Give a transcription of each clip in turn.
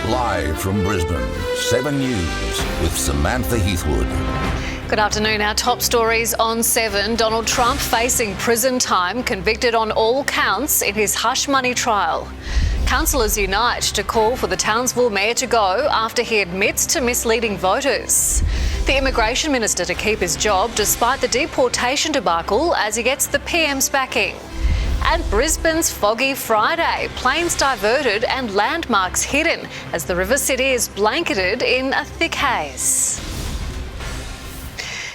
Live from Brisbane, 7 News with Samantha Heathwood. Good afternoon. Our top stories on 7. Donald Trump facing prison time, convicted on all counts in his hush money trial. Councillors unite to call for the Townsville mayor to go after he admits to misleading voters. The immigration minister to keep his job despite the deportation debacle as he gets the PM's backing. And Brisbane's foggy Friday, planes diverted and landmarks hidden as the river city is blanketed in a thick haze.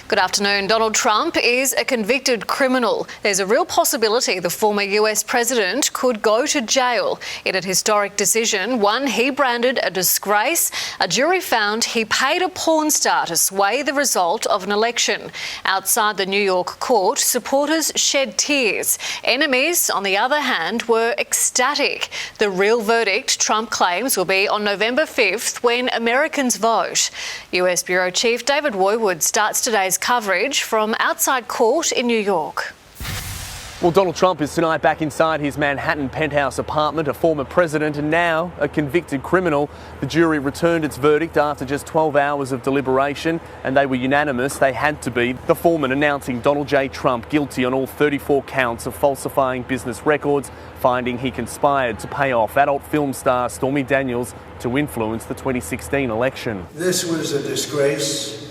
Good afternoon. Donald Trump is a convicted criminal. There's a real possibility the former US president could go to jail in a historic decision, one he branded a disgrace. A jury found he paid a porn star to sway the result of an election. Outside the New York court, supporters shed tears. Enemies, on the other hand, were ecstatic. The real verdict, Trump claims, will be on November 5th when Americans vote. US Bureau Chief David Woywood starts today's coverage from outside court in New York. Well, Donald Trump is tonight back inside his Manhattan penthouse apartment, a former president and now a convicted criminal. The jury returned its verdict after just 12 hours of deliberation, and they were unanimous. They had to be. The foreman announcing Donald J. Trump guilty on all 34 counts of falsifying business records, finding he conspired to pay off adult film star Stormy Daniels to influence the 2016 election. This was a disgrace.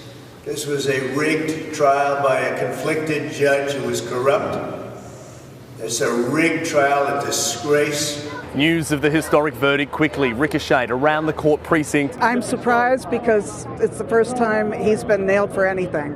This was a rigged trial by a conflicted judge who was corrupt. It's a rigged trial, a disgrace. News of the historic verdict quickly ricocheted around the court precinct. I'm surprised because it's the first time he's been nailed for anything.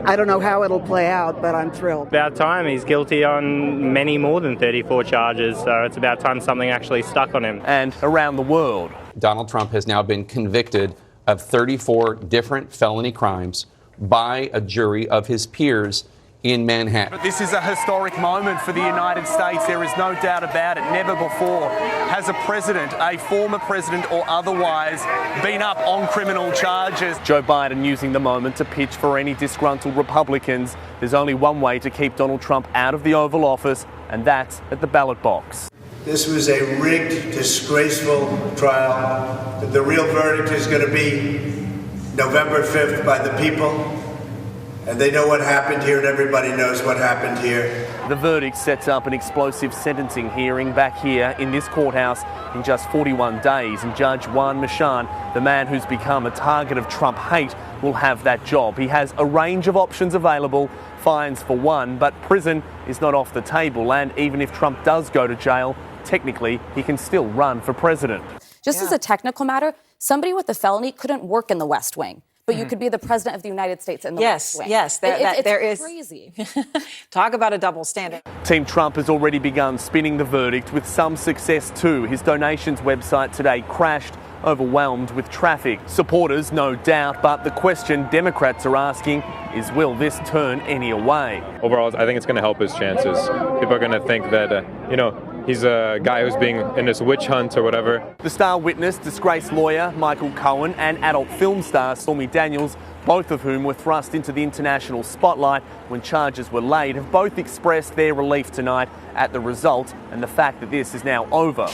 I don't know how it'll play out, but I'm thrilled. About time. He's guilty on many more than 34 charges, so it's about time something actually stuck on him. And around the world. Donald Trump has now been convicted of 34 different felony crimes by a jury of his peers in Manhattan. But this is a historic moment for the United States. There is no doubt about it. Never before has a president, a former president or otherwise, been up on criminal charges. Joe Biden using the moment to pitch for any disgruntled Republicans. There's only one way to keep Donald Trump out of the Oval Office, and that's at the ballot box. This was a rigged, disgraceful trial. The real verdict is going to be November 5th by the people. And they know what happened here, and everybody knows what happened here. The verdict sets up an explosive sentencing hearing back here in this courthouse in just 41 days. And Judge Juan Machan, the man who's become a target of Trump hate, will have that job. He has a range of options available, fines for one, but prison is not off the table. And even if Trump does go to jail, technically he can still run for president. Just as a technical matter, somebody with a felony couldn't work in the West Wing. But you could be the president of the United States in the West Wing. Yes, there is crazy. Talk about a double standard. Team Trump has already begun spinning the verdict with some success too. His donations website today crashed, overwhelmed with traffic. Supporters, no doubt, but the question Democrats are asking is, will this turn any away? Overall, I think it's going to help his chances. People are going to think that, he's a guy who's being in this witch hunt or whatever. The star witness, disgraced lawyer Michael Cohen, and adult film star Stormy Daniels, both of whom were thrust into the international spotlight when charges were laid, have both expressed their relief tonight at the result and the fact that this is now over.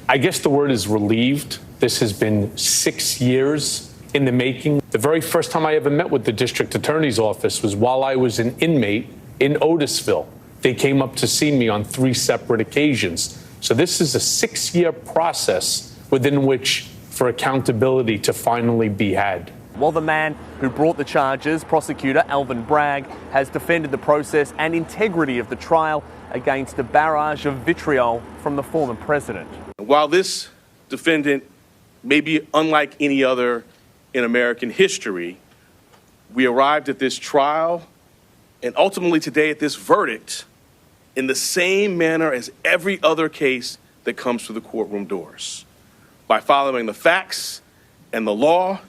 I guess the word is relieved. This has been 6 years in the making. The very first time I ever met with the district attorney's office was while I was an inmate in Otisville. They came up to see me on 3 separate occasions. So this is a 6-year process within which for accountability to finally be had. While the man who brought the charges, prosecutor Alvin Bragg, has defended the process and integrity of the trial against a barrage of vitriol from the former president. While this defendant may be unlike any other in American history, we arrived at this trial and ultimately today at this verdict in the same manner as every other case that comes through the courtroom doors, by following the facts and the law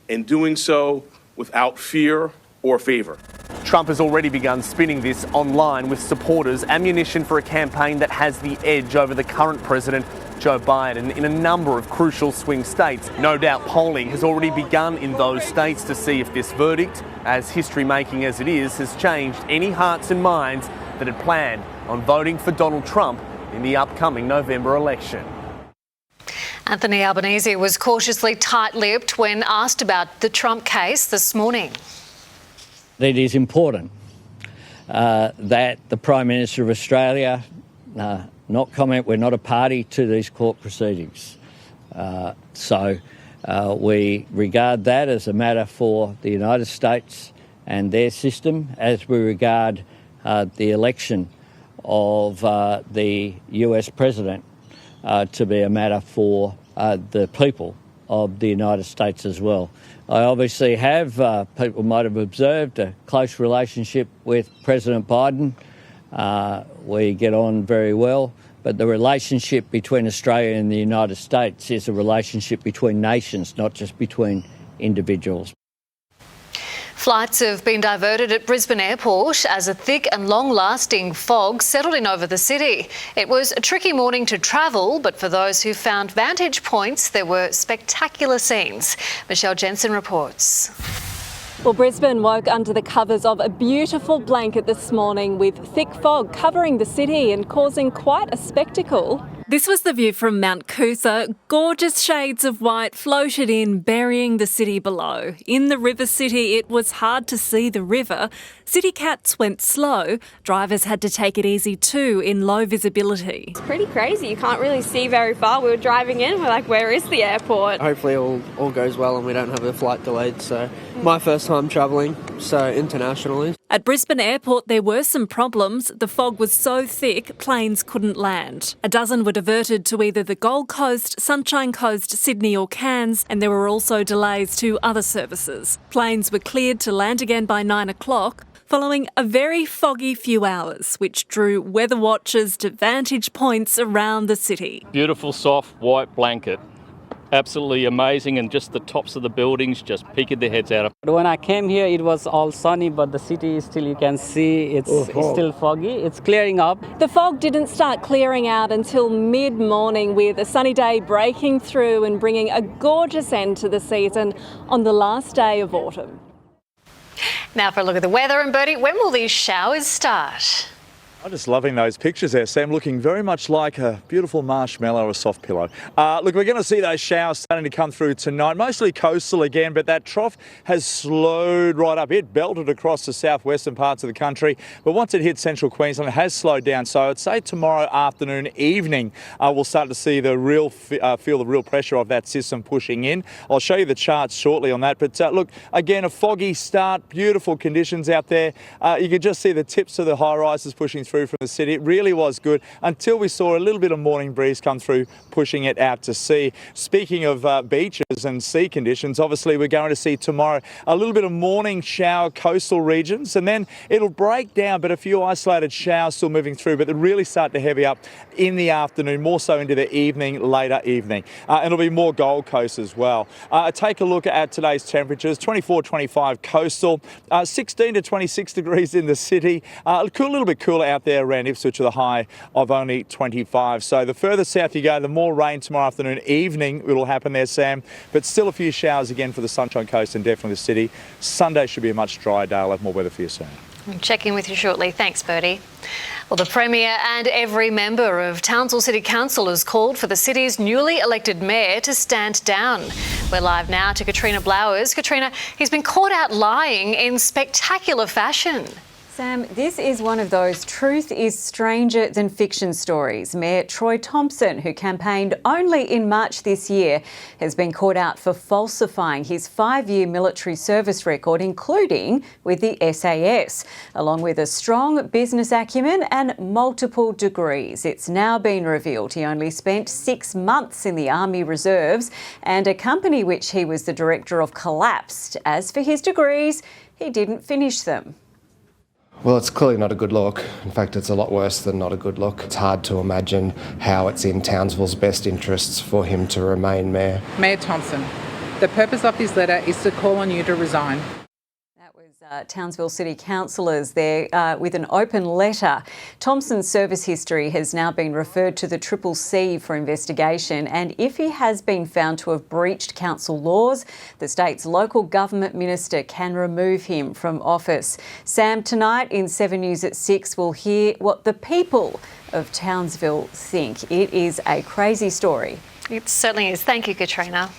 and doing so without fear or favor. Trump has already begun spinning this online with supporters, ammunition for a campaign that has the edge over the current president, Joe Biden, in a number of crucial swing states. No doubt polling has already begun in those states to see if this verdict, as history-making as it is, has changed any hearts and minds that had planned on voting for Donald Trump in the upcoming November election. Anthony Albanese was cautiously tight-lipped when asked about the Trump case this morning. It is important that the Prime Minister of Australia not comment. We're not a party to these court proceedings. So we regard that as a matter for the United States and their system, as we regard the election of the US President to be a matter for the people of the United States as well. I obviously have, people might have observed, a close relationship with President Biden. We get on very well, but the relationship between Australia and the United States is a relationship between nations, not just between individuals. Flights have been diverted at Brisbane Airport as a thick and long-lasting fog settled in over the city. It was a tricky morning to travel, but for those who found vantage points, there were spectacular scenes. Michelle Jensen reports. Well, Brisbane woke under the covers of a beautiful blanket this morning with thick fog covering the city and causing quite a spectacle. This was the view from Mount Coosa. Gorgeous shades of white floated in, burying the city below. In the river city, it was hard to see the river. City cats went slow. Drivers had to take it easy too in low visibility. It's pretty crazy. You can't really see very far. We were driving in. We're like, where is the airport? Hopefully all goes well and we don't have a flight delayed. So my first time travelling, so internationally. At Brisbane Airport, there were some problems. The fog was so thick, planes couldn't land. A dozen were diverted to either the Gold Coast, Sunshine Coast, Sydney or Cairns, and there were also delays to other services. Planes were cleared to land again by 9 o'clock, following a very foggy few hours, which drew weather watchers to vantage points around the city. Beautiful, soft, white blanket. Absolutely amazing, and just the tops of the buildings just peeking their heads out. When I came here, it was all sunny, but the city is still, you can see, it's still foggy. It's clearing up. The fog didn't start clearing out until mid-morning, with a sunny day breaking through and bringing a gorgeous end to the season on the last day of autumn. Now for a look at the weather, and Bertie, when will these showers start? I'm just loving those pictures there, Sam, looking very much like a beautiful marshmallow or a soft pillow. Look, we're going to see those showers starting to come through tonight, mostly coastal again, but that trough has slowed right up. It belted across the southwestern parts of the country, but once it hit central Queensland, it has slowed down. So I'd say tomorrow afternoon, evening, we'll start to see the real feel the real pressure of that system pushing in. I'll show you the charts shortly on that. But look, again, a foggy start, beautiful conditions out there. You can just see the tips of the high rises pushing through from the city. It really was good until we saw a little bit of morning breeze come through, pushing it out to sea. Speaking of beaches and sea conditions, obviously we're going to see tomorrow a little bit of morning shower coastal regions, and then it'll break down, but a few isolated showers still moving through, but they really start to heavy up in the afternoon, more so into the evening, later evening. And it'll be more Gold Coast as well. Take a look at today's temperatures, 24, 25 coastal, 16 to 26 degrees in the city, a little bit cooler out there around Ipswich with a high of only 25. So the further south you go, the more rain tomorrow afternoon, evening it'll happen there, Sam. But still a few showers again for the Sunshine Coast and definitely the city. Sunday should be a much drier day. I'll have more weather for you soon. I'll check in with you shortly. Thanks, Bertie. Well, the Premier and every member of Townsville City Council has called for the city's newly elected mayor to stand down. We're live now to Katrina Blowers. Katrina, he's been caught out lying in spectacular fashion. Sam, this is one of those truth is stranger than fiction stories. Mayor Troy Thompson, who campaigned only in March this year, has been caught out for falsifying his 5-year military service record, including with the SAS, along with a strong business acumen and multiple degrees. It's now been revealed he only spent 6 months in the Army Reserves, and a company which he was the director of collapsed. As for his degrees, he didn't finish them. Well, it's clearly not a good look. In fact, it's a lot worse than not a good look. It's hard to imagine how it's in Townsville's best interests for him to remain mayor. Mayor Thompson, the purpose of this letter is to call on you to resign. Townsville City councillors there with an open letter. Thompson's service history has now been referred to the CCC for investigation, and if he has been found to have breached council laws, the state's local government minister can remove him from office. Sam, tonight in 7 News at 6, we'll hear what the people of Townsville think. It is a crazy story. It certainly is. Thank you, Katrina.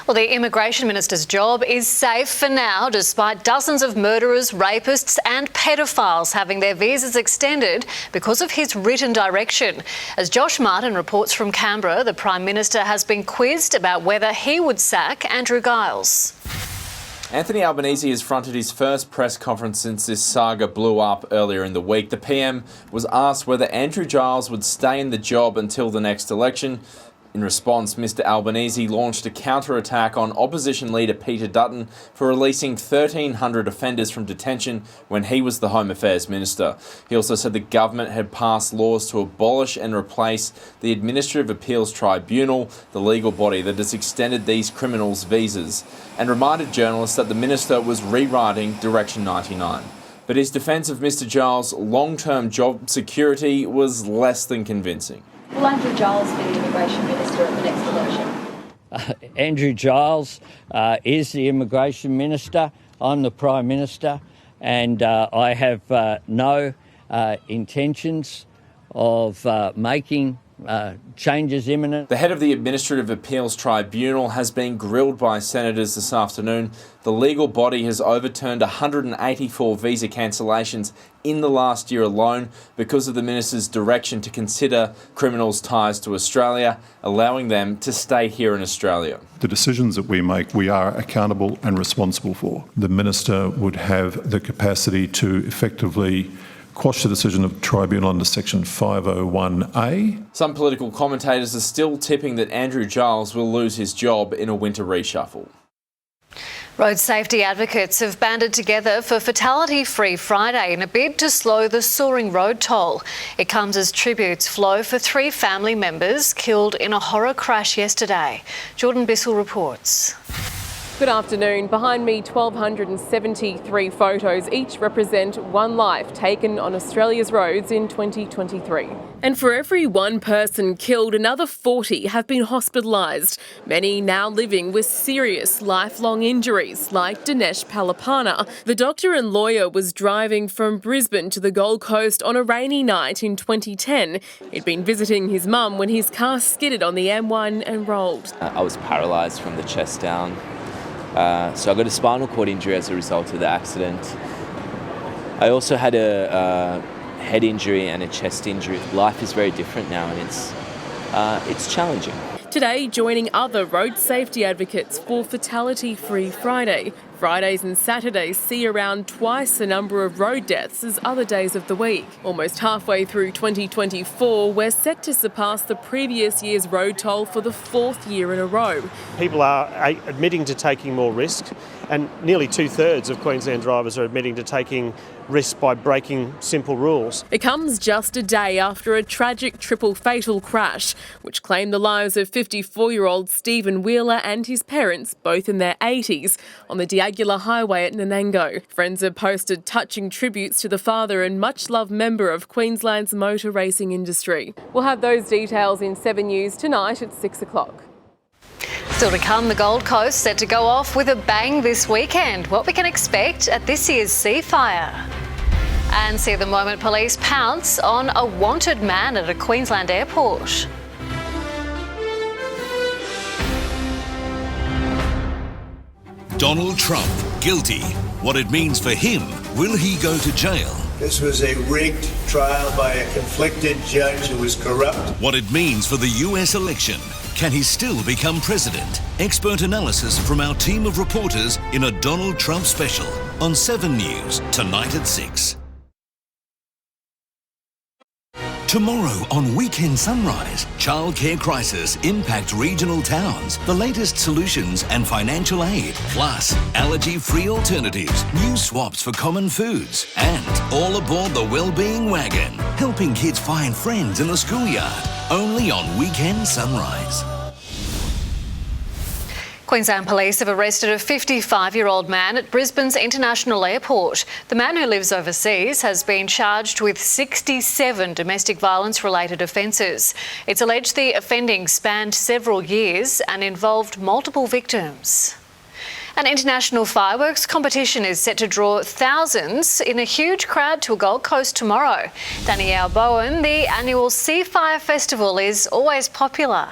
Well, the Immigration Minister's job is safe for now, despite dozens of murderers, rapists and pedophiles having their visas extended because of his written direction. As Josh Martin reports from Canberra, the Prime Minister has been quizzed about whether he would sack Andrew Giles. Anthony Albanese has fronted his first press conference since this saga blew up earlier in the week. The PM was asked whether Andrew Giles would stay in the job until the next election. In response, Mr Albanese launched a counter-attack on opposition leader Peter Dutton for releasing 1,300 offenders from detention when he was the Home Affairs Minister. He also said the government had passed laws to abolish and replace the Administrative Appeals Tribunal, the legal body that has extended these criminals' visas, and reminded journalists that the minister was rewriting Direction 99. But his defence of Mr Giles' long-term job security was less than convincing. Will Andrew Giles be the Immigration Minister at the next election? Andrew Giles is the Immigration Minister. I'm the Prime Minister, and I have no intentions of making changes imminent. The head of the Administrative Appeals Tribunal has been grilled by senators this afternoon. The legal body has overturned 184 visa cancellations in the last year alone because of the minister's direction to consider criminals' ties to Australia, allowing them to stay here in Australia. The decisions that we make, we are accountable and responsible for. The minister would have the capacity to effectively quash the decision of the tribunal under section 501A. Some political commentators are still tipping that Andrew Giles will lose his job in a winter reshuffle. Road safety advocates have banded together for Fatality-Free Friday in a bid to slow the soaring road toll. It comes as tributes flow for 3 family members killed in a horror crash yesterday. Jordan Bissell reports. Good afternoon. Behind me, 1,273 photos, each represent one life taken on Australia's roads in 2023. And for every one person killed, another 40 have been hospitalised, many now living with serious lifelong injuries, like Dinesh Palapana. The doctor and lawyer was driving from Brisbane to the Gold Coast on a rainy night in 2010. He'd been visiting his mum when his car skidded on the M1 and rolled. I was paralysed from the chest down. So I got a spinal cord injury as a result of the accident. I also had a head injury and a chest injury. Life is very different now, and it's challenging. Today, joining other road safety advocates for Fatality-Free Friday. Fridays and Saturdays see around twice the number of road deaths as other days of the week. Almost halfway through 2024, we're set to surpass the previous year's road toll for the 4th year in a row. People are admitting to taking more risk, and nearly 2/3 of Queensland drivers are admitting to taking risk by breaking simple rules. It comes just a day after a tragic triple fatal crash, which claimed the lives of 54-year-old Stephen Wheeler and his parents, both in their 80s, on the Diagula Highway at Nanango. Friends have posted touching tributes to the father and much-loved member of Queensland's motor racing industry. We'll have those details in 7 News tonight at 6 o'clock. Still to come, the Gold Coast set to go off with a bang this weekend. What we can expect at this year's seafire. And see the moment police pounce on a wanted man at a Queensland airport. Donald Trump, guilty. What it means for him. Will he go to jail? This was a rigged trial by a conflicted judge who was corrupt. What it means for the US election. Can he still become president? Expert analysis from our team of reporters in a Donald Trump special on 7 News, tonight at 6. Tomorrow on Weekend Sunrise, childcare crisis impact regional towns, the latest solutions and financial aid, plus allergy-free alternatives, new swaps for common foods, and all aboard the Wellbeing Wagon, helping kids find friends in the schoolyard, only on Weekend Sunrise. Queensland Police have arrested a 55-year-old man at Brisbane's International Airport. The man, who lives overseas, has been charged with 67 domestic violence-related offences. It's alleged the offending spanned several years and involved multiple victims. An international fireworks competition is set to draw thousands in a huge crowd to a Gold Coast tomorrow. Danielle Boeing, the annual Seafire Festival is always popular.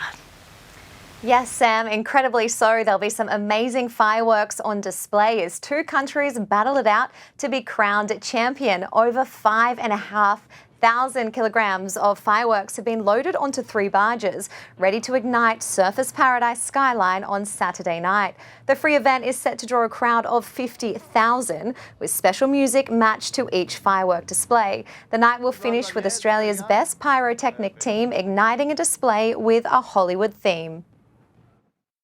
Yes, Sam, incredibly so. There'll be some amazing fireworks on display as two countries battle it out to be crowned champion. Over 5,500 kilograms of fireworks have been loaded onto 3 barges, ready to ignite Surfers Paradise skyline on Saturday night. The free event is set to draw a crowd of 50,000, with special music matched to each firework display. The night will finish with Australia's best pyrotechnic team igniting a display with a Hollywood theme.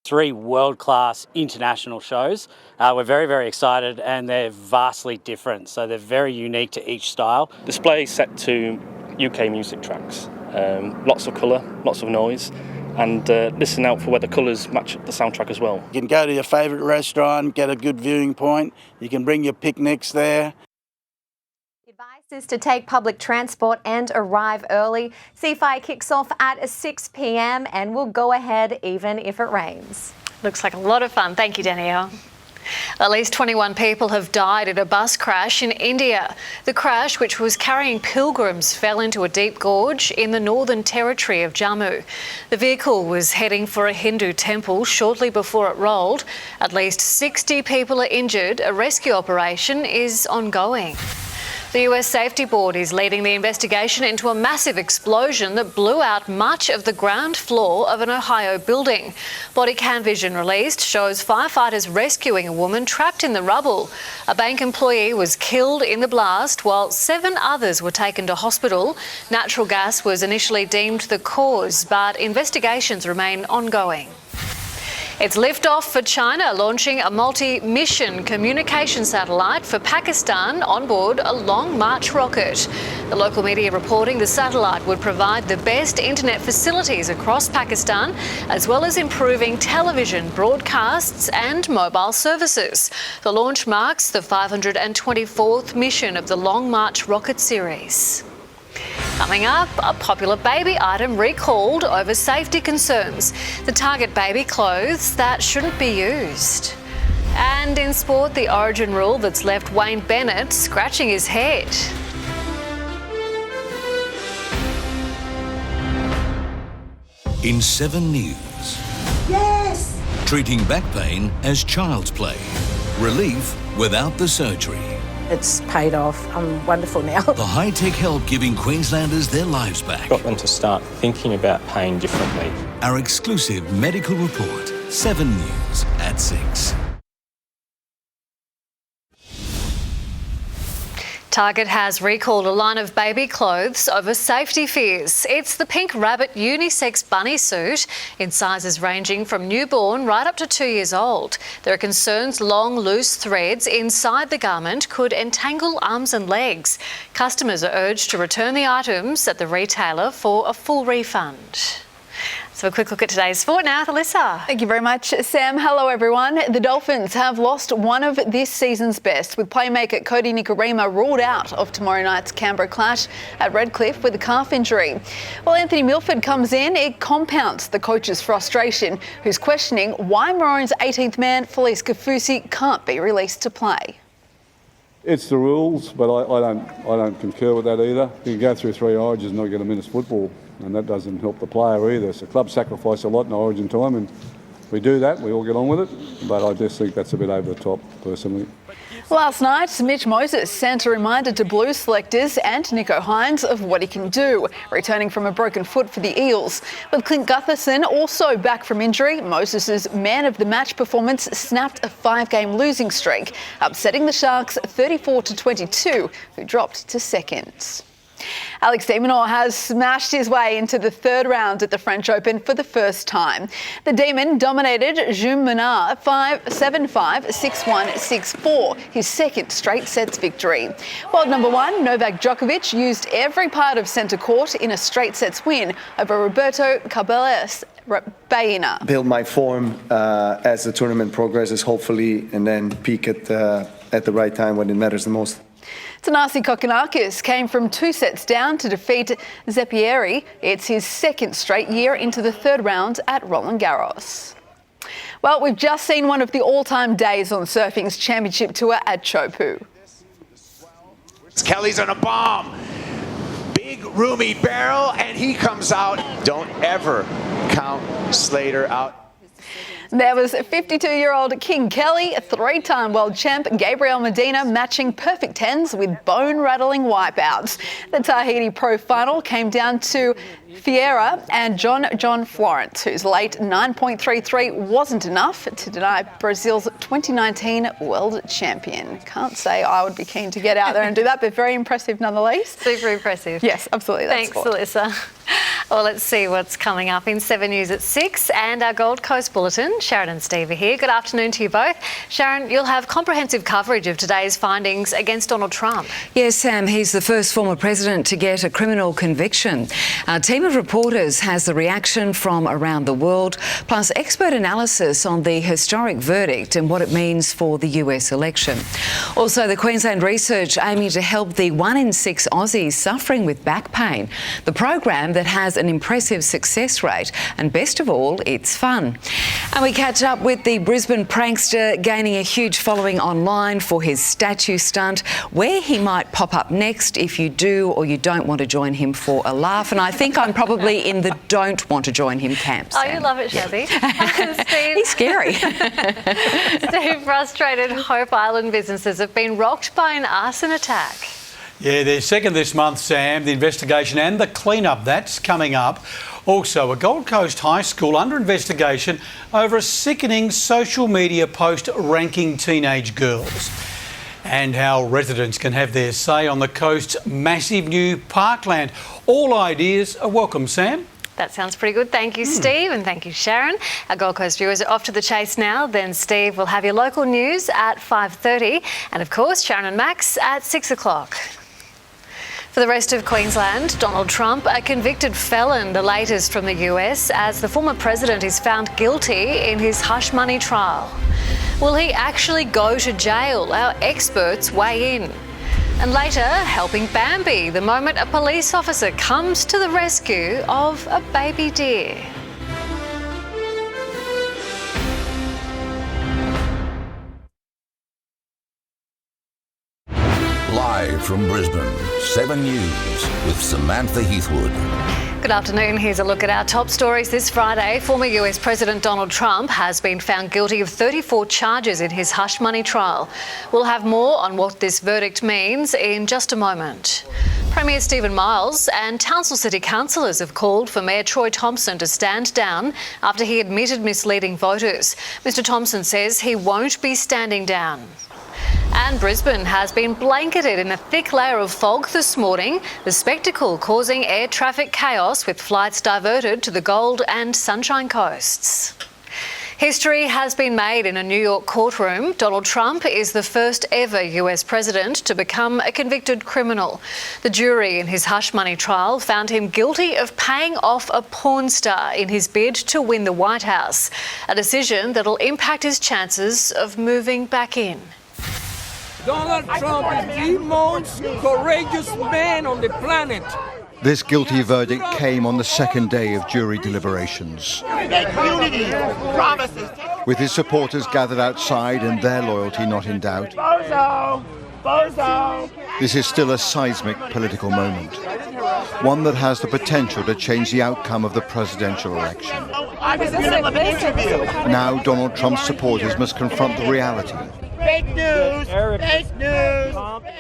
3 world-class international shows. We're very, very excited, and they're vastly different, so they're very unique to each style. Display set to UK music tracks, lots of colour, lots of noise, and listen out for where the colours match the soundtrack as well. You can go to your favourite restaurant, get a good viewing point, you can bring your picnics there. Is to take public transport and arrive early. Seafire kicks off at 6 p.m. and will go ahead even if it rains. Looks like a lot of fun. Thank you, Danielle. At least 21 people have died in a bus crash in India. The crash, which was carrying pilgrims, fell into a deep gorge in the Northern Territory of Jammu. The vehicle was heading for a Hindu temple shortly before it rolled. At least 60 people are injured. A rescue operation is ongoing. The US Safety Board is leading the investigation into a massive explosion that blew out much of the ground floor of an Ohio building. Body cam vision released shows firefighters rescuing a woman trapped in the rubble. A bank employee was killed in the blast while 7 others were taken to hospital. Natural gas was initially deemed the cause, but investigations remain ongoing. It's liftoff for China, launching a multi-mission communication satellite for Pakistan on board a Long March rocket. The local media reporting the satellite would provide the best internet facilities across Pakistan, as well as improving television broadcasts and mobile services. The launch marks the 524th mission of the Long March rocket series. Coming up, a popular baby item recalled over safety concerns. The Target baby clothes that shouldn't be used. And in sport, the origin rule that's left Wayne Bennett scratching his head. In 7 News. Yes! Treating back pain as child's play. Relief without the surgery. It's paid off. I'm wonderful now. The high-tech help giving Queenslanders their lives back. Got them to start thinking about pain differently. Our exclusive medical report. 7 News at 6. Target has recalled a line of baby clothes over safety fears. It's the pink rabbit unisex bunny suit in sizes ranging from newborn right up to 2 years old. There are concerns long, loose threads inside the garment could entangle arms and legs. Customers are urged to return the items at the retailer for a full refund. So a quick look at today's sport now with Alissa. Thank you very much, Sam. Hello, everyone. The Dolphins have lost one of this season's best, with playmaker Cody Nikorima ruled out of tomorrow night's Canberra clash at Redcliffe with a calf injury. While Anthony Milford comes in, it compounds the coach's frustration, who's questioning why Maroon's 18th man, Felice Kafusi, can't be released to play. It's the rules, but I don't concur with that either. You can go through 3 origins and not get a minute's football, and that doesn't help the player either. So clubs sacrifice a lot in origin time, and we do that, we all get on with it, but I just think that's a bit over the top, personally. Last night, Mitch Moses sent a reminder to Blues selectors and Nico Hines of what he can do, returning from a broken foot for the Eels. With Clint Gutherson also back from injury, Moses' man-of-the-match performance snapped a 5-game losing streak, upsetting the Sharks 34-22, who dropped to second. Alex de Minaur has smashed his way into the 3rd round at the French Open for the first time. The Demon dominated Jules Menard 5-7-5, 6-1, 6-4, his 2nd straight sets victory. World number 1, Novak Djokovic, used every part of centre court in a straight sets win over Roberto Caballés Baena. Build my form as the tournament progresses, hopefully, and then peak at the right time when it matters the most. Thanasi Kokkinakis came from 2 sets down to defeat Zeppieri. It's his 2nd straight year into the 3rd round at Roland Garros. Well, we've just seen one of the all-time days on surfing's championship tour at Chopu. Kelly's on a bomb. Big, roomy barrel, and he comes out. Don't ever count Slater out. There was 52-year-old King Kelly, three-time world champ Gabriel Medina matching perfect tens with bone-rattling wipeouts. The Tahiti Pro Final came down to Fiera and John Florence, whose late 9.33 wasn't enough to deny Brazil's 2019 world champion. Can't say I would be keen to get out there and do that, but very impressive nonetheless. Super impressive. Yes, absolutely. Thanks, Alissa. Well, let's see what's coming up in 7 News at 6 and our Gold Coast Bulletin. Sharon and Steve are here. Good afternoon to you both. Sharon, you'll have comprehensive coverage of today's findings against Donald Trump. Yes, Sam, he's the first former president to get a criminal conviction. Our team of reporters has the reaction from around the world, plus expert analysis on the historic verdict and what it means for the US election. Also, the Queensland research aiming to help the 1 in 6 Aussies suffering with back pain. The program that has an impressive success rate, and best of all, it's fun. And we catch up with the Brisbane prankster gaining a huge following online for his statue stunt, where he might pop up next if you do or you don't want to join him for a laugh. And I think I'm probably in the don't want to join him camp, Sam. Oh, you love it, Shelby. Steve. He's scary. Steve, frustrated Hope Island businesses have been rocked by an arson attack. Yeah, they're second this month, Sam. The investigation and the clean-up, that's coming up. Also, a Gold Coast high school under investigation over a sickening social media post ranking teenage girls. And how residents can have their say on the coast's massive new parkland. All ideas are welcome, Sam. That sounds pretty good. Thank you, Steve, and thank you, Sharon. Our Gold Coast viewers are off to the chase now. Then Steve will have your local news at 5:30 and, of course, Sharon and Max at 6 o'clock. For the rest of Queensland, Donald Trump, a convicted felon, the latest from the US, as the former president is found guilty in his hush money trial. Will he actually go to jail? Our experts weigh in. And later, helping Bambi, the moment a police officer comes to the rescue of a baby deer. Live from Brisbane, 7 News with Samantha Heathwood. Good afternoon. Here's a look at our top stories this Friday. Former US President Donald Trump has been found guilty of 34 charges in his hush money trial. We'll have more on what this verdict means in just a moment. Premier Stephen Miles and Townsville City councillors have called for Mayor Troy Thompson to stand down after he admitted misleading voters. Mr Thompson says he won't be standing down. And Brisbane has been blanketed in a thick layer of fog this morning, the spectacle causing air traffic chaos with flights diverted to the Gold and Sunshine Coasts. History has been made in a New York courtroom. Donald Trump is the first ever US president to become a convicted criminal. The jury in his hush money trial found him guilty of paying off a porn star in his bid to win the White House, a decision that'll impact his chances of moving back in. Donald Trump is the most courageous man on the planet. This guilty verdict came on the second day of jury deliberations. With his supporters gathered outside and their loyalty not in doubt, this is still a seismic political moment, one that has the potential to change the outcome of the presidential election. Now Donald Trump's supporters must confront the reality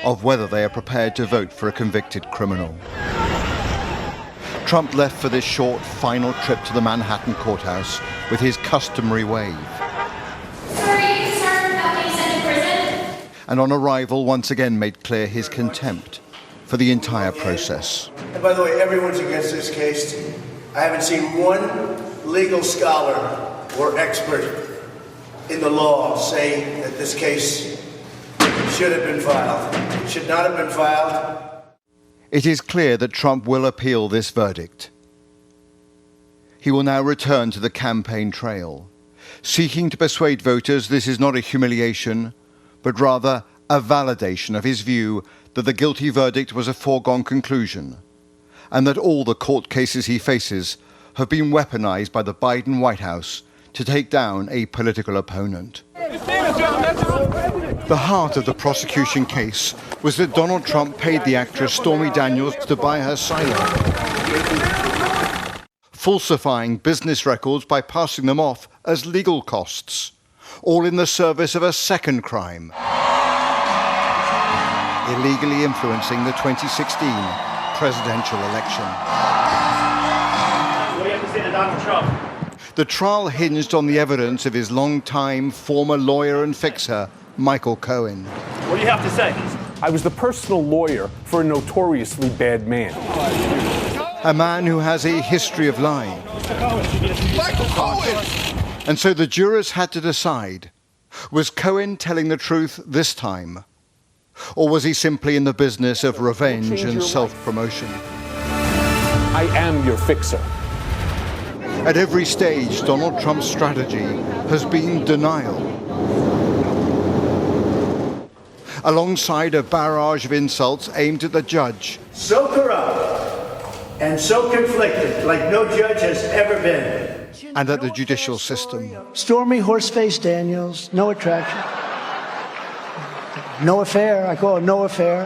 of whether they are prepared to vote for a convicted criminal. Trump left for this short, final trip to the Manhattan courthouse with his customary wave. And on arrival, once again made clear his contempt for the entire process. And by the way, everyone's against this case. I haven't seen one legal scholar or expert in the law say that this case should have been filed. It should not have been filed. It is clear that Trump will appeal this verdict. He will now return to the campaign trail, seeking to persuade voters this is not a humiliation, but rather a validation of his view that the guilty verdict was a foregone conclusion, and that all the court cases he faces have been weaponized by the Biden White House to take down a political opponent. The heart of the prosecution case was that Donald Trump paid the actress Stormy Daniels to buy her asylum, falsifying business records by passing them off as legal costs, all in the service of a second crime: illegally influencing the 2016 presidential election. We have to say to Donald Trump. The trial hinged on the evidence of his longtime former lawyer and fixer, Michael Cohen. What do you have to say? I was the personal lawyer for a notoriously bad man. A man who has a history of lying. Michael Cohen! And so the jurors had to decide, was Cohen telling the truth this time? Or was he simply in the business of revenge and self-promotion? I am your fixer. At every stage, Donald Trump's strategy has been denial. Alongside a barrage of insults aimed at the judge. So corrupt and so conflicted, like no judge has ever been. And at the judicial system. Stormy Horseface Daniels, no attraction. No affair, I call it no affair.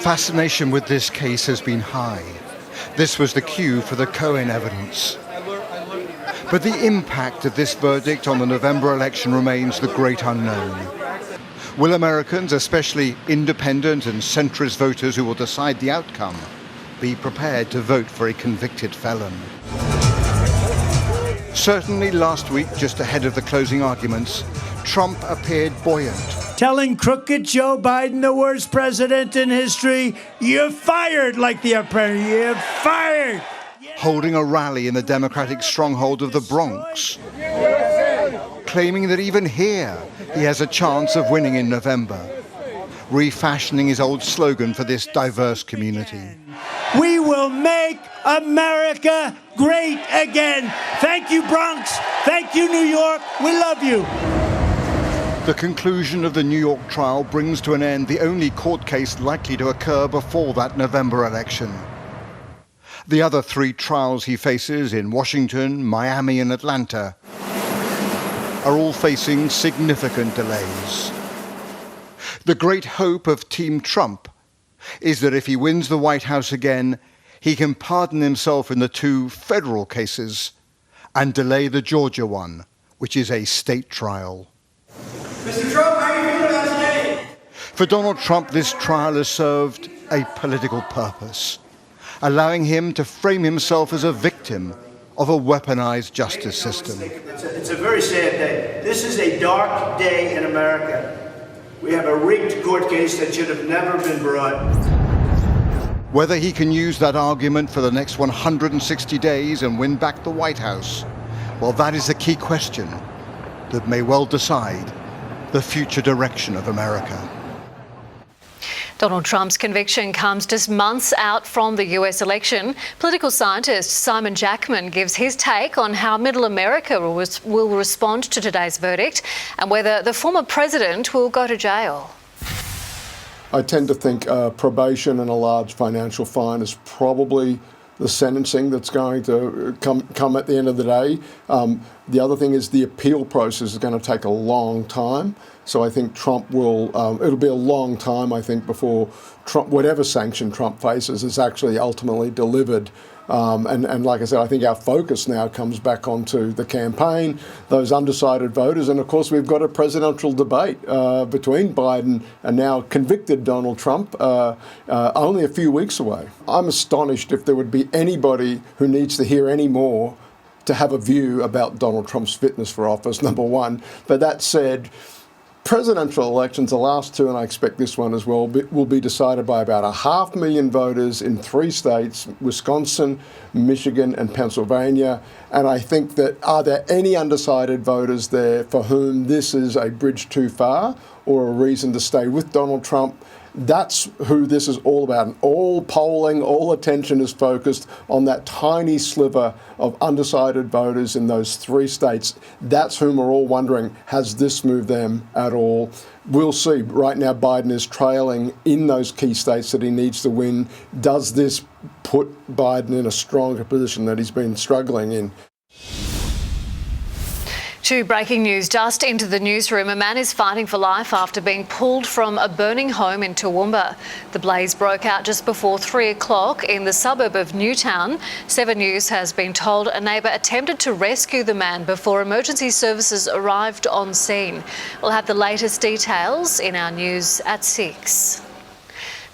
Fascination with this case has been high. This was the cue for the Cohen evidence. But the impact of this verdict on the November election remains the great unknown. Will Americans, especially independent and centrist voters who will decide the outcome, be prepared to vote for a convicted felon? Certainly last week, just ahead of the closing arguments, Trump appeared buoyant. Telling crooked Joe Biden, the worst president in history, you're fired, like the apprentice, you're fired. Holding a rally in the Democratic stronghold of the Bronx, claiming that even here he has a chance of winning in November, refashioning his old slogan for this diverse community. We will make America great again. Thank you, Bronx. Thank you, New York. We love you. The conclusion of the New York trial brings to an end the only court case likely to occur before that November election. The other three trials he faces in Washington, Miami, and Atlanta are all facing significant delays. The great hope of Team Trump is that if he wins the White House again, he can pardon himself in the two federal cases and delay the Georgia one, which is a state trial. Mr. Trump, how are you feeling about today? For Donald Trump, this trial has served a political purpose, allowing him to frame himself as a victim of a weaponized justice system. It's a very sad day. This is a dark day in America. We have a rigged court case that should have never been brought. Whether he can use that argument for the next 160 days and win back the White House, well, that is the key question that may well decide the future direction of America. Donald Trump's conviction comes just months out from the US election. Political scientist Simon Jackman gives his take on how Middle America will respond to today's verdict and whether the former president will go to jail. I tend to think probation and a large financial fine is probably the sentencing that's going to come at the end of the day. The other thing is the appeal process is going to take a long time. So I think Trump will, it'll be a long time, I think, before Trump, whatever sanction Trump faces is actually ultimately delivered. And like I said, I think our focus now comes back onto the campaign, those undecided voters, and of course we've got a presidential debate between Biden and now convicted Donald Trump only a few weeks away. I'm astonished if there would be anybody who needs to hear any more to have a view about Donald Trump's fitness for office, number one. But that said, presidential elections, the last two, and I expect this one as well, will be decided by about 500,000 voters in 3 states, Wisconsin, Michigan, and Pennsylvania. And I think that, are there any undecided voters there for whom this is a bridge too far or a reason to stay with Donald Trump? That's who this is all about. And all polling, all attention is focused on that tiny sliver of undecided voters in those 3 states. That's whom we're all wondering, has this moved them at all? We'll see. Right now, Biden is trailing in those key states that he needs to win. Does this put Biden in a stronger position that he's been struggling in? To breaking news, just into the newsroom, a man is fighting for life after being pulled from a burning home in Toowoomba. The blaze broke out just before 3 o'clock in the suburb of Newtown. 7 News has been told a neighbour attempted to rescue the man before emergency services arrived on scene. We'll have the latest details in our news at 6.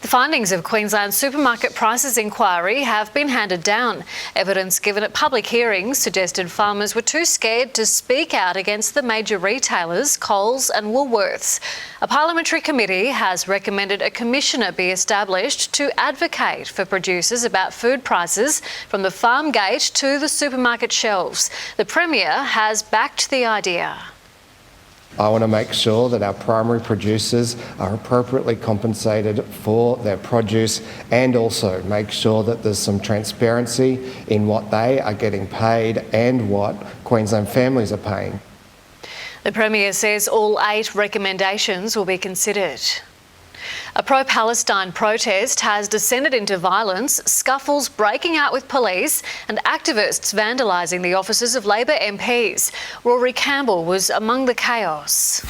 The findings of Queensland's supermarket prices inquiry have been handed down. Evidence given at public hearings suggested farmers were too scared to speak out against the major retailers, Coles and Woolworths. A parliamentary committee has recommended a commissioner be established to advocate for producers about food prices from the farm gate to the supermarket shelves. The Premier has backed the idea. I want to make sure that our primary producers are appropriately compensated for their produce and also make sure that there's some transparency in what they are getting paid and what Queensland families are paying. The Premier says all 8 recommendations will be considered. A pro-Palestine protest has descended into violence, scuffles breaking out with police and activists vandalising the offices of Labor MPs. Rory Campbell was among the chaos.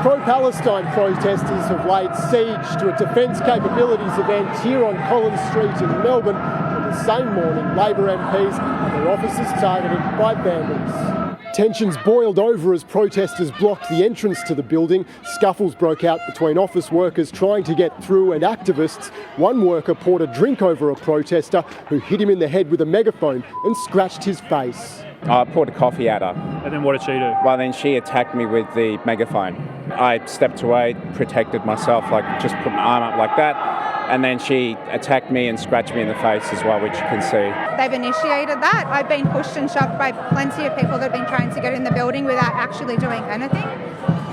Pro-Palestine protesters have laid siege to a defence capabilities event here on Collins Street in Melbourne, on the same morning Labor MPs had their offices targeted by vandals. Tensions boiled over as protesters blocked the entrance to the building. Scuffles broke out between office workers trying to get through and activists. One worker poured a drink over a protester who hit him in the head with a megaphone and scratched his face. I poured a coffee at her. And then what did she do? Well, then she attacked me with the megaphone. I stepped away, protected myself, just put my arm up like that. And then she attacked me and scratched me in the face as well, which you can see. They've initiated that. I've been pushed and shoved by plenty of people that have been trying to get in the building without actually doing anything.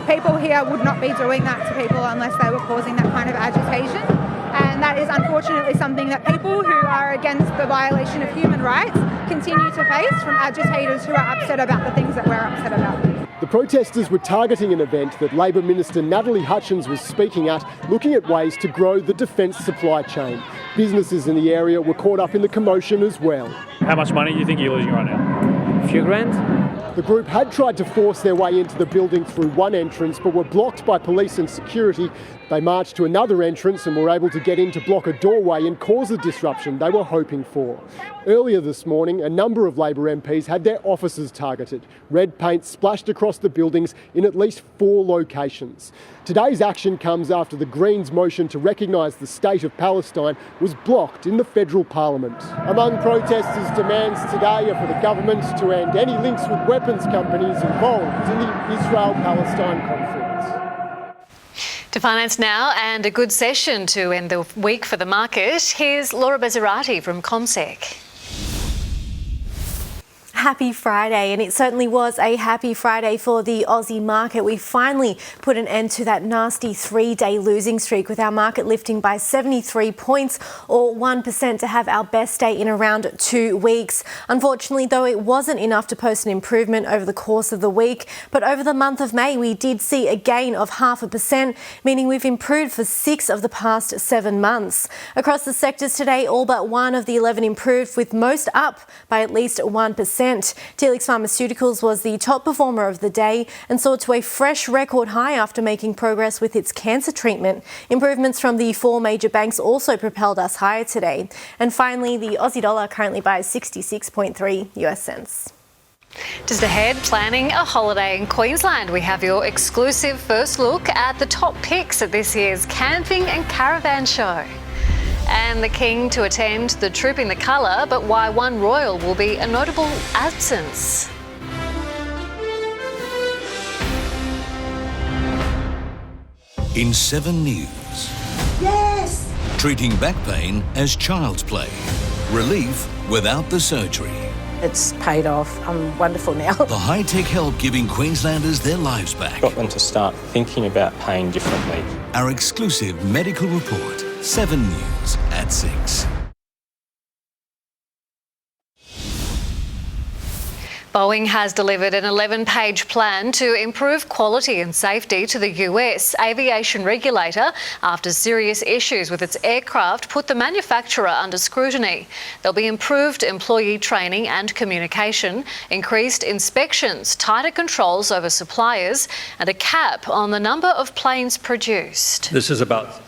People here would not be doing that to people unless they were causing that kind of agitation. And that is unfortunately something that people who are against the violation of human rights continue to face from agitators who are upset about the things that we're upset about. The protesters were targeting an event that Labor Minister Natalie Hutchins was speaking at, looking at ways to grow the defence supply chain. Businesses in the area were caught up in the commotion as well. How much money do you think you're losing right now? A few grand. The group had tried to force their way into the building through one entrance but were blocked by police and security. They marched to another entrance and were able to get in to block a doorway and cause the disruption they were hoping for. Earlier this morning, a number of Labor MPs had their offices targeted. Red paint splashed across the buildings in at least 4 locations. Today's action comes after the Greens' motion to recognise the state of Palestine was blocked in the federal parliament. Among protesters' demands today are for the government to end any links with weapons companies involved in the Israel-Palestine conflict. To finance now and a good session to end the week for the market, here's Laura Bezzerati from CommSec. Happy Friday, and it certainly was a happy Friday for the Aussie market. We finally put an end to that nasty 3-day losing streak with our market lifting by 73 points or 1% to have our best day in around 2 weeks. Unfortunately, though, it wasn't enough to post an improvement over the course of the week, but over the month of May we did see a gain of 0.5%, meaning we've improved for 6 of the past 7 months. Across the sectors today, all but 1 of the 11 improved, with most up by at least 1%. Telix Pharmaceuticals was the top performer of the day and saw to a fresh record high after making progress with its cancer treatment. Improvements from the 4 major banks also propelled us higher today. And finally, the Aussie dollar currently buys 66.3 US cents. Just ahead, planning a holiday in Queensland. We have your exclusive first look at the top picks at this year's camping and caravan show. And the king to attend the Trooping the Colour, but why one royal will be a notable absence. In 7 News. Yes! Treating back pain as child's play. Relief without the surgery. It's paid off. I'm wonderful now. The high-tech help giving Queenslanders their lives back. Got them to start thinking about pain differently. Our exclusive medical report. 7 News at 6. Boeing has delivered an 11-page plan to improve quality and safety to the US aviation regulator after serious issues with its aircraft put the manufacturer under scrutiny. There'll be improved employee training and communication, increased inspections, tighter controls over suppliers, and a cap on the number of planes produced. This is about...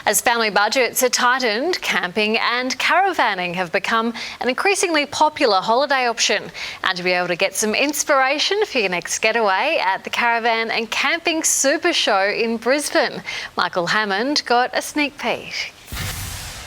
As family budgets are tightened, camping and caravanning have become an increasingly popular holiday option. And to be able to get some inspiration for your next getaway at the Caravan and Camping Super Show in Brisbane, Michael Hammond got a sneak peek.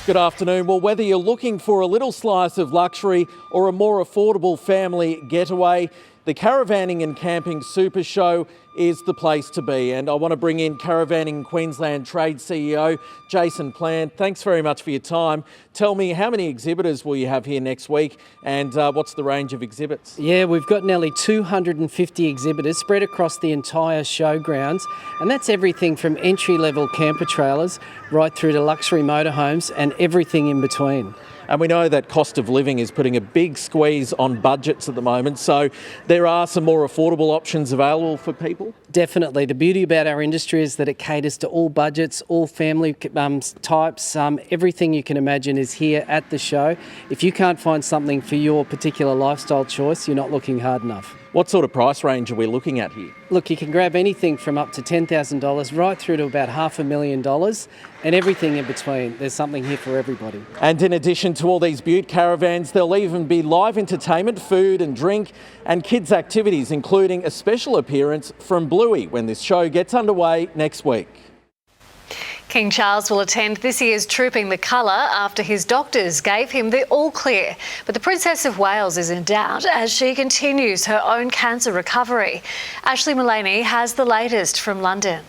Good afternoon. Well, whether you're looking for a little slice of luxury or a more affordable family getaway, the Caravanning and Camping Super Show is the place to be. And I want to bring in Caravanning Queensland Trade CEO, Jason Plant. Thanks very much for your time. Tell me, how many exhibitors will you have here next week and what's the range of exhibits? Yeah, we've got nearly 250 exhibitors spread across the entire showgrounds, and that's everything from entry-level camper trailers right through to luxury motorhomes and everything in between. And we know that cost of living is putting a big squeeze on budgets at the moment, so there are some more affordable options available for people? Definitely. The beauty about our industry is that it caters to all budgets, all family types. Everything you can imagine is here at the show. If you can't find something for your particular lifestyle choice, you're not looking hard enough. What sort of price range are we looking at here? Look, you can grab anything from up to $10,000 right through to about $500,000 and everything in between. There's something here for everybody. And in addition to all these beaut caravans, there'll even be live entertainment, food and drink and kids' activities, including a special appearance from Bluey when this show gets underway next week. King Charles will attend this year's Trooping the Colour after his doctors gave him the all clear. But the Princess of Wales is in doubt as she continues her own cancer recovery. Ashley Mullaney has the latest from London.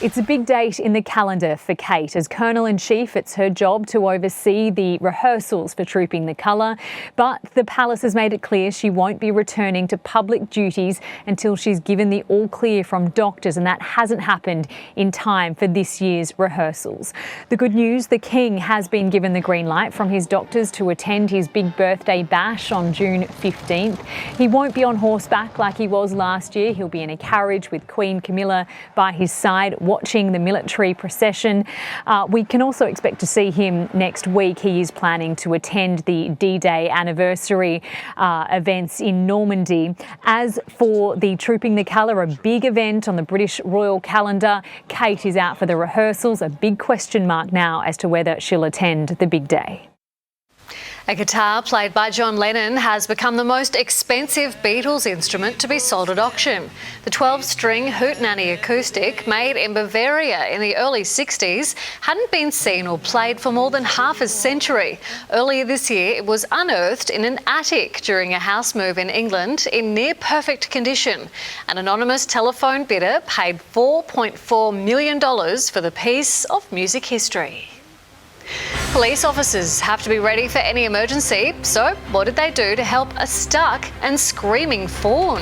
It's a big date in the calendar for Kate. As Colonel-in-Chief, it's her job to oversee the rehearsals for Trooping the Colour, but the palace has made it clear she won't be returning to public duties until she's given the all clear from doctors, and that hasn't happened in time for this year's rehearsals. The good news, the King has been given the green light from his doctors to attend his big birthday bash on June 15th. He won't be on horseback like he was last year. He'll be in a carriage with Queen Camilla by his side, watching the military procession. We can also expect to see him next week. He is planning to attend the D-Day anniversary events in Normandy. As for the Trooping the Colour, a big event on the British royal calendar, Kate is out for the rehearsals. A big question mark now as to whether she'll attend the big day. A guitar played by John Lennon has become the most expensive Beatles instrument to be sold at auction. The 12-string Hootenanny acoustic, made in Bavaria in the early 60s, hadn't been seen or played for more than half a century. Earlier this year, it was unearthed in an attic during a house move in England in near-perfect condition. An anonymous telephone bidder paid $4.4 million for the piece of music history. Police officers have to be ready for any emergency, so what did they do to help a stuck and screaming fawn?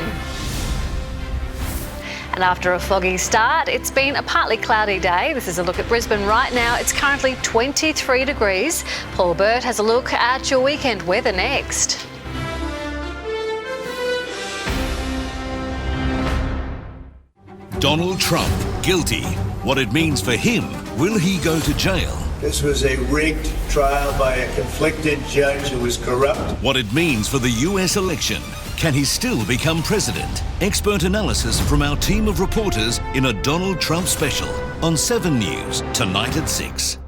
And after a foggy start, it's been a partly cloudy day. This is a look at Brisbane right now. It's currently 23 degrees. Paul Burt has a look at your weekend weather next. Donald Trump, guilty. What it means for him. Will he go to jail? This was a rigged trial by a conflicted judge who was corrupt. What it means for the US election. Can he still become president? Expert analysis from our team of reporters in a Donald Trump special on 7 News tonight at 6.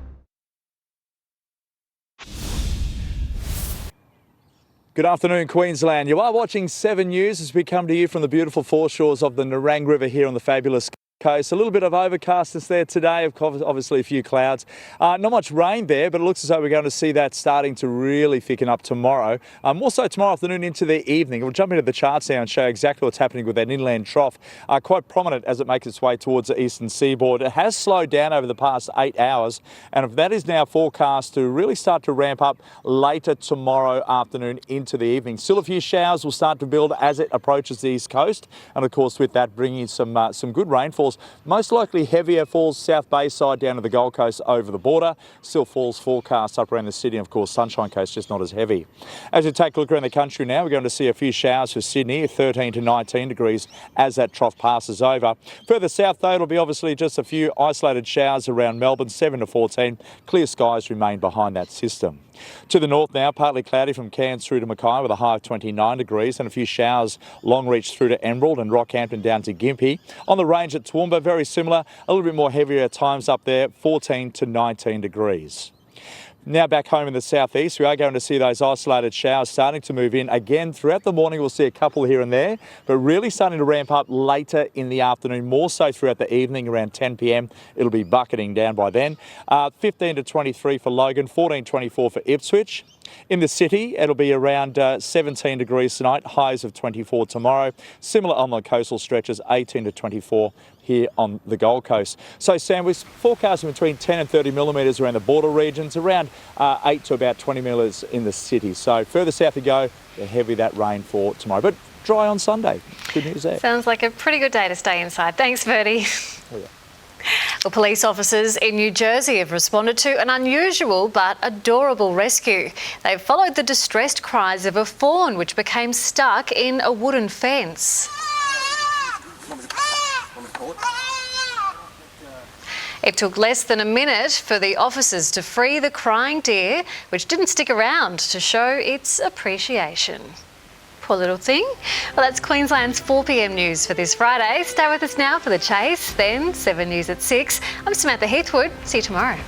Good afternoon, Queensland. You are watching 7 News as we come to you from the beautiful foreshores of the Nerang River here on the fabulous coast. A little bit of overcastness there today, obviously a few clouds. Not much rain there, but it looks as though we're going to see that starting to really thicken up tomorrow. Also tomorrow afternoon into the evening. We'll jump into the charts now and show exactly what's happening with that inland trough. Quite prominent as it makes its way towards the eastern seaboard. It has slowed down over the past 8 hours, and that is now forecast to really start to ramp up later tomorrow afternoon into the evening. Still a few showers will start to build as it approaches the east coast, and of course with that bringing some good rainfall falls. Most likely heavier falls South Bay side down to the Gold Coast over the border. Still falls forecast up around the city, and of course Sunshine Coast just not as heavy. As we take a look around the country now, we're going to see a few showers for Sydney, 13 to 19 degrees as that trough passes over. Further south though, it'll be obviously just a few isolated showers around Melbourne, 7 to 14. Clear skies remain behind that system. To the north now, partly cloudy from Cairns through to Mackay with a high of 29 degrees and a few showers long reach through to Emerald and Rockhampton down to Gympie. On the range at Toowoomba, very similar, a little bit more heavier at times up there, 14 to 19 degrees. Now back home in the southeast, we are going to see those isolated showers starting to move in. Again, throughout the morning, we'll see a couple here and there, but really starting to ramp up later in the afternoon, more so throughout the evening around 10 p.m. It'll be bucketing down by then. 15 to 23 for Logan, 14 to 24 for Ipswich. In the city, it'll be around 17 degrees tonight, highs of 24 tomorrow. Similar on the coastal stretches, 18 to 24 here on the Gold Coast. So Sam, we're forecasting between 10 and 30 millimetres around the border regions, around 8 to about 20 millimetres in the city. So further south you go, the heavy that rain for tomorrow, but dry on Sunday. Good news there. Sounds like a pretty good day to stay inside. Thanks, Bertie. Oh, yeah. Well, police officers in New Jersey have responded to an unusual but adorable rescue. They've followed the distressed cries of a fawn which became stuck in a wooden fence. It took less than a minute for the officers to free the crying deer, which didn't stick around to show its appreciation. Poor little thing. Well, that's Queensland's 4 p.m. news for this Friday. Stay with us now for The Chase, then 7 News at 6. I'm Samantha Heathwood. See you tomorrow.